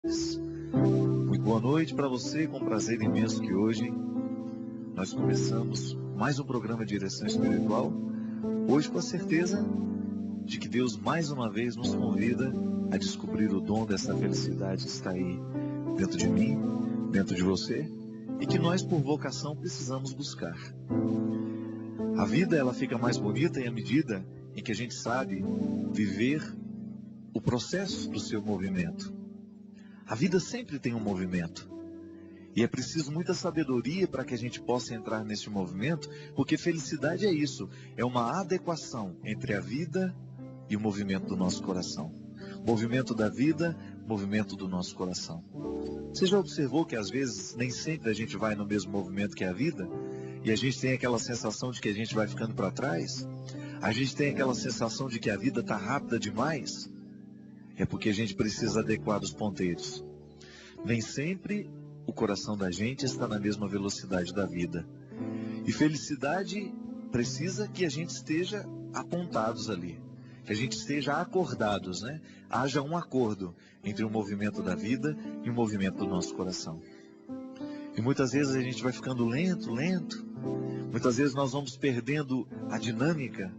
Muito boa noite para você, com prazer imenso que hoje nós começamos mais um programa de Direção Espiritual, hoje com a certeza de que Deus mais uma vez nos convida a descobrir o dom dessa felicidade que está aí dentro de mim, dentro de você, e que nós por vocação precisamos buscar. A vida ela fica mais bonita à medida em que a gente sabe viver o processo do seu movimento. A vida sempre tem um movimento. E é preciso muita sabedoria para que a gente possa entrar nesse movimento, porque felicidade é isso, é uma adequação entre a vida e o movimento do nosso coração. Movimento da vida, movimento do nosso coração. Você já observou que às vezes nem sempre a gente vai no mesmo movimento que a vida? E a gente tem aquela sensação de que a gente vai ficando para trás? A gente tem aquela sensação de que a vida está rápida demais? É porque a gente precisa adequar os ponteiros. Nem sempre o coração da gente está na mesma velocidade da vida. E felicidade precisa que a gente esteja apontados ali. Que a gente esteja acordados, né? Haja um acordo entre o movimento da vida e o movimento do nosso coração. E muitas vezes a gente vai ficando lento. Muitas vezes nós vamos perdendo a dinâmica.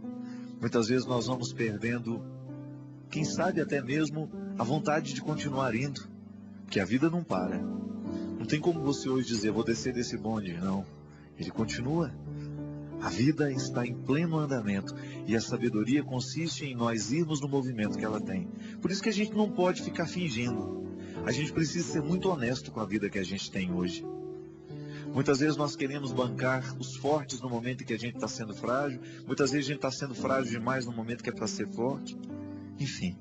Muitas vezes nós vamos perdendo, quem sabe até mesmo, a vontade de continuar indo. Porque a vida não para. Não tem como você hoje dizer, vou descer desse bonde. Não. Ele continua. A vida está em pleno andamento. E a sabedoria consiste em nós irmos no movimento que ela tem. Por isso que a gente não pode ficar fingindo. A gente precisa ser muito honesto com a vida que a gente tem hoje. Muitas vezes nós queremos bancar os fortes no momento em que a gente está sendo frágil. Muitas vezes a gente está sendo frágil demais no momento que é para ser forte. Enfim,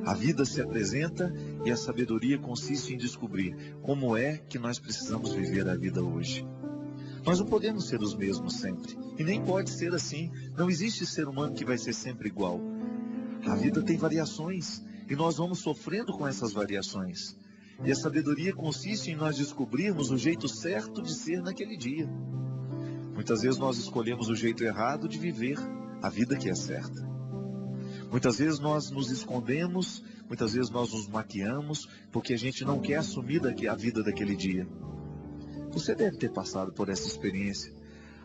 a vida se apresenta e a sabedoria consiste em descobrir como é que nós precisamos viver a vida hoje. Nós não podemos ser os mesmos sempre. E nem pode ser assim. Não existe ser humano que vai ser sempre igual. A vida tem variações e nós vamos sofrendo com essas variações. E a sabedoria consiste em nós descobrirmos o jeito certo de ser naquele dia. Muitas vezes nós escolhemos o jeito errado de viver a vida que é certa. Muitas vezes nós nos escondemos, muitas vezes nós nos maquiamos, porque a gente não quer assumir a vida daquele dia. Você deve ter passado por essa experiência.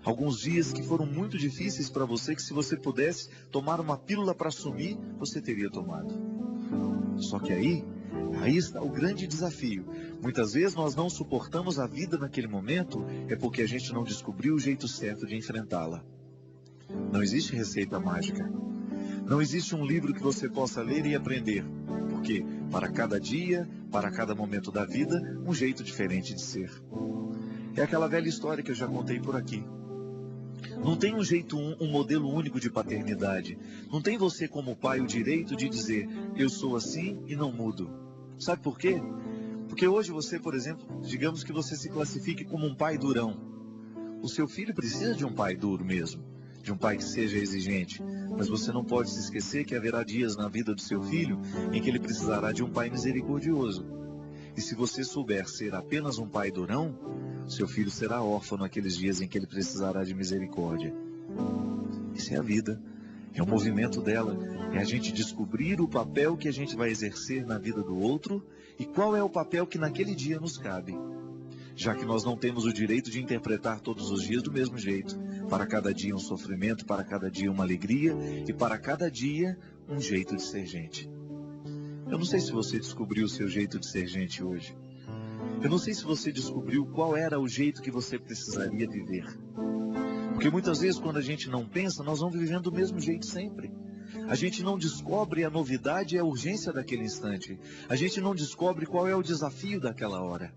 Alguns dias que foram muito difíceis para você, que se você pudesse tomar uma pílula para assumir, você teria tomado. Só que aí está o grande desafio. Muitas vezes nós não suportamos a vida naquele momento, é porque a gente não descobriu o jeito certo de enfrentá-la. Não existe receita mágica. Não existe um livro que você possa ler e aprender. Porque para cada dia, para cada momento da vida, um jeito diferente de ser. É aquela velha história que eu já contei por aqui. Não tem um jeito, um modelo único de paternidade. Não tem você como pai o direito de dizer, eu sou assim e não mudo. Sabe por quê? Porque hoje você, por exemplo, digamos que você se classifique como um pai durão. O seu filho precisa de um pai duro mesmo, de um pai que seja exigente. Mas você não pode se esquecer que haverá dias na vida do seu filho em que ele precisará de um pai misericordioso. E se você souber ser apenas um pai durão, seu filho será órfão naqueles dias em que ele precisará de misericórdia. Isso é a vida. É o movimento dela, é a gente descobrir o papel que a gente vai exercer na vida do outro e qual é o papel que naquele dia nos cabe. Já que nós não temos o direito de interpretar todos os dias do mesmo jeito. Para cada dia um sofrimento, para cada dia uma alegria e para cada dia um jeito de ser gente. Eu não sei se você descobriu o seu jeito de ser gente hoje. Eu não sei se você descobriu qual era o jeito que você precisaria viver. Porque muitas vezes quando a gente não pensa, nós vamos vivendo do mesmo jeito sempre. A gente não descobre a novidade e a urgência daquele instante. A gente não descobre qual é o desafio daquela hora.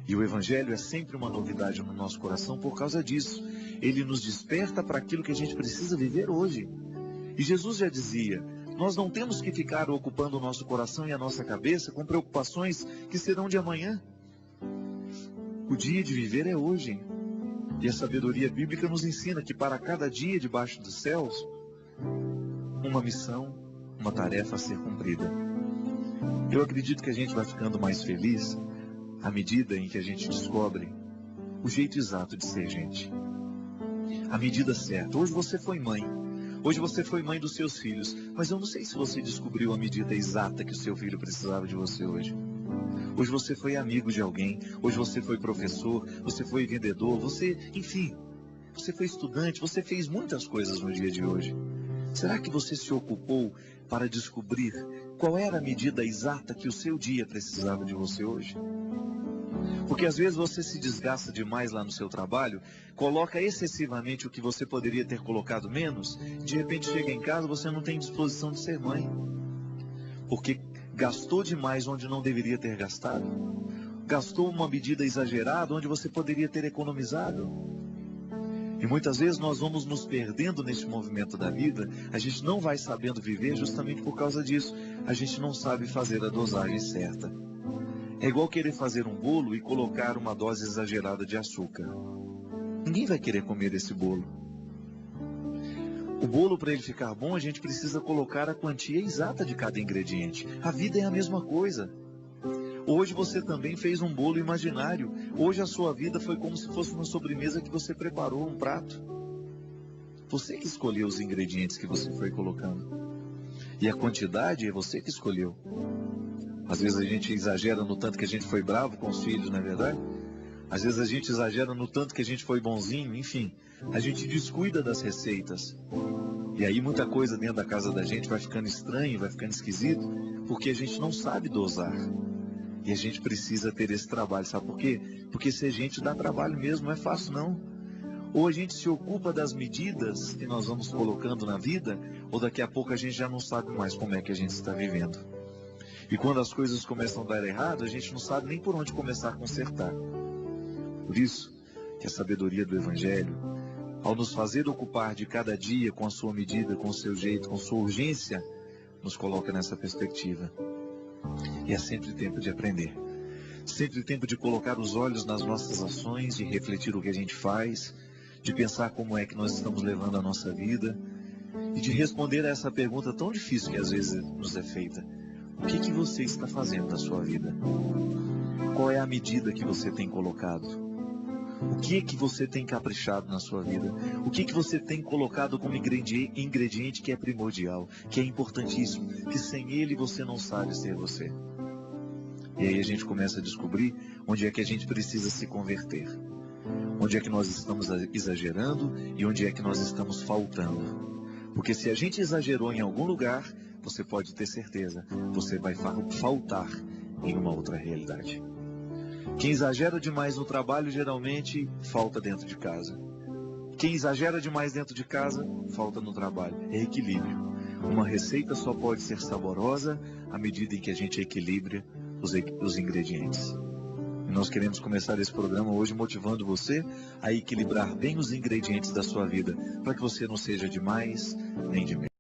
E o Evangelho é sempre uma novidade no nosso coração por causa disso. Ele nos desperta para aquilo que a gente precisa viver hoje. E Jesus já dizia, nós não temos que ficar ocupando o nosso coração e a nossa cabeça com preocupações que serão de amanhã. O dia de viver é hoje. E a sabedoria bíblica nos ensina que para cada dia debaixo dos céus, uma missão, uma tarefa a ser cumprida. Eu acredito que a gente vai ficando mais feliz à medida em que a gente descobre o jeito exato de ser gente. A medida certa. Hoje você foi mãe. Hoje você foi mãe dos seus filhos. Mas eu não sei se você descobriu a medida exata que o seu filho precisava de você hoje. Hoje você foi amigo de alguém, hoje você foi professor, você foi vendedor, enfim, você foi estudante, você fez muitas coisas no dia de hoje. Será que você se ocupou para descobrir qual era a medida exata que o seu dia precisava de você hoje? Porque às vezes você se desgasta demais lá no seu trabalho, coloca excessivamente o que você poderia ter colocado menos, de repente chega em casa, você não tem disposição de ser mãe. Porque gastou demais onde não deveria ter gastado. Gastou uma medida exagerada onde você poderia ter economizado. E muitas vezes nós vamos nos perdendo nesse movimento da vida, a gente não vai sabendo viver justamente por causa disso. A gente não sabe fazer a dosagem certa. É igual querer fazer um bolo e colocar uma dose exagerada de açúcar. Ninguém vai querer comer esse bolo. O bolo, para ele ficar bom, a gente precisa colocar a quantia exata de cada ingrediente. A vida é a mesma coisa. Hoje você também fez um bolo imaginário. Hoje a sua vida foi como se fosse uma sobremesa que você preparou, um prato. Você que escolheu os ingredientes que você foi colocando. E a quantidade é você que escolheu. Às vezes a gente exagera no tanto que a gente foi bravo com os filhos, não é verdade? Às vezes a gente exagera no tanto que a gente foi bonzinho, enfim. A gente descuida das receitas. E aí muita coisa dentro da casa da gente vai ficando estranho, vai ficando esquisito, porque a gente não sabe dosar. E a gente precisa ter esse trabalho, sabe por quê? Porque ser gente dá trabalho mesmo, não é fácil não. Ou a gente se ocupa das medidas que nós vamos colocando na vida, ou daqui a pouco a gente já não sabe mais como é que a gente está vivendo. E quando as coisas começam a dar errado, a gente não sabe nem por onde começar a consertar. Por isso que a sabedoria do Evangelho, ao nos fazer ocupar de cada dia com a sua medida, com o seu jeito, com sua urgência, nos coloca nessa perspectiva. E é sempre tempo de aprender. Sempre tempo de colocar os olhos nas nossas ações, de refletir o que a gente faz, de pensar como é que nós estamos levando a nossa vida e de responder a essa pergunta tão difícil que às vezes nos é feita. O que você está fazendo da sua vida? Qual é a medida que você tem colocado? O que você tem caprichado na sua vida? O que você tem colocado como ingrediente que é primordial, que é importantíssimo, que sem ele você não sabe ser você? E aí a gente começa a descobrir onde é que a gente precisa se converter. Onde é que nós estamos exagerando e onde é que nós estamos faltando. Porque se a gente exagerou em algum lugar, você pode ter certeza, você vai faltar em uma outra realidade. Quem exagera demais no trabalho, geralmente, falta dentro de casa. Quem exagera demais dentro de casa, falta no trabalho. É equilíbrio. Uma receita só pode ser saborosa à medida em que a gente equilibra os ingredientes. E nós queremos começar esse programa hoje motivando você a equilibrar bem os ingredientes da sua vida, para que você não seja de mais nem de menos.